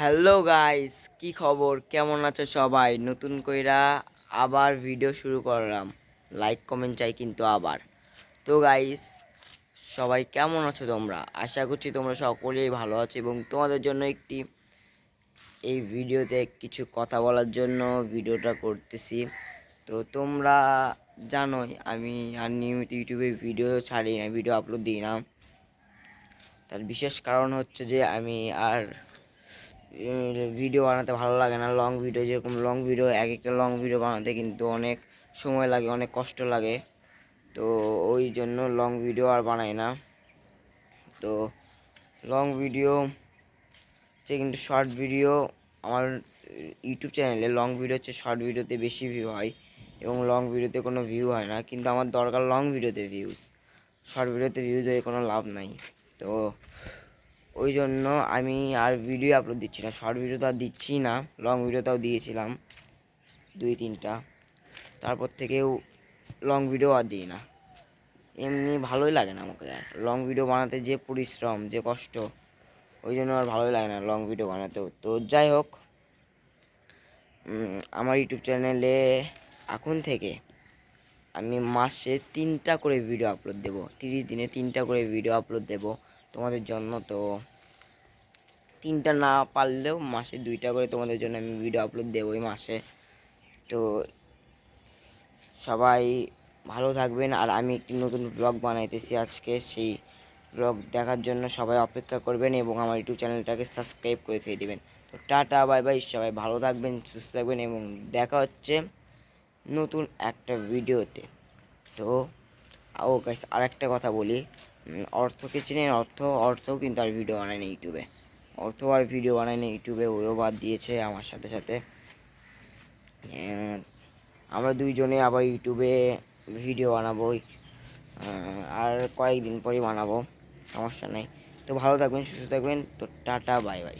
Hello guys, কি খবর? কেমন আছো সবাই? নতুন কইরা আবার ভিডিও শুরু করলাম। লাইক কমেন্ট চাই কিন্তু আবার। তো গাইস, সবাই কেমন আছো তোমরা? আশা করছি তোমরা সকলেই ভালো আছো এবং তোমাদের জন্য এই ভিডিওতে কিছু কথা বলার জন্য ভিডিওটা করতেছি। তো তোমরা জানোই আমি আর নিয়মিত ইউটিউবে ভিডিও ছাড়ি না, ভিডিও আপলোড দিই না। তার বিশেষ কারণ হচ্ছে যে আমি আর ভিডিও বানাতে ভালো লাগে না। লং ভিডিও, যেরকম লং ভিডিও, এক একটা লং ভিডিও বানাতে কিন্তু অনেক সময় লাগে, অনেক কষ্ট লাগে। তো ওই জন্য লং ভিডিও আর বানাই না। তো লং ভিডিও চেয়ে কিন্তু শর্ট ভিডিও, আমার ইউটিউব চ্যানেলে লং ভিডিও হচ্ছে শর্ট ভিডিওতে বেশি ভিউ হয় এবং লং ভিডিওতে কোনো ভিউ হয় না। কিন্তু আমার দরকার লং ভিডিওতে ভিউজ, শর্ট ভিডিওতে ভিউজ হয়ে কোনো লাভ নাই। তো ওই জন্য আমি আর ভিডিও আপলোড দিচ্ছি না, শর্ট ভিডিও তো আর দিচ্ছি না। লং ভিডিওটাও দিয়েছিলাম 2-3টা, তারপর থেকেও লং ভিডিও আর দিই না। এমনি ভালোই লাগে না আমাকে লং ভিডিও বানাতে, যে পরিশ্রম, যে কষ্ট, ওই জন্য আর ভালোই লাগে না লং ভিডিও বানাতেও। তো যাই হোক, আমার ইউটিউব চ্যানেলে এখন থেকে আমি মাসে 3টা করে ভিডিও আপলোড দেবো, 30 দিনে 3টা করে ভিডিও আপলোড দেবো তোমাদের জন্য। তো 3টা না পারলেও মাসে 2টা করে তোমাদের জন্য আমি ভিডিও আপলোড দেবো এই মাসে। তো সবাই ভালো থাকবেন। আর আমি একটি নতুন ব্লগ বানাইতেছি আজকে, সেই ব্লগ দেখার জন্য সবাই অপেক্ষা করবেন এবং আমার ইউটিউব চ্যানেলটাকে সাবস্ক্রাইব করে দিয়ে দেবেন। তো টাটা, বাই বাই, সবাই ভালো থাকবেন, সুস্থ থাকবেন এবং দেখা হচ্ছে নতুন একটা ভিডিওতে। তো গাইস, আর একটা কথা বলি, অর্থকে চিনেন? অর্থও কিন্তু আর ভিডিও বানায় না ইউটিউবে। অর্থ আর ভিডিও বানায় না ইউটিউবে, ওও বাদ দিয়েছে আমার সাথে সাথে। আমরা দুইজনে আবার ইউটিউবে ভিডিও বানাবো, আর কয়েকদিন পরই বানাবো, সমস্যা নেই। তো ভালো থাকবেন, সুস্থ থাকবেন। তো টাটা, বাই বাই।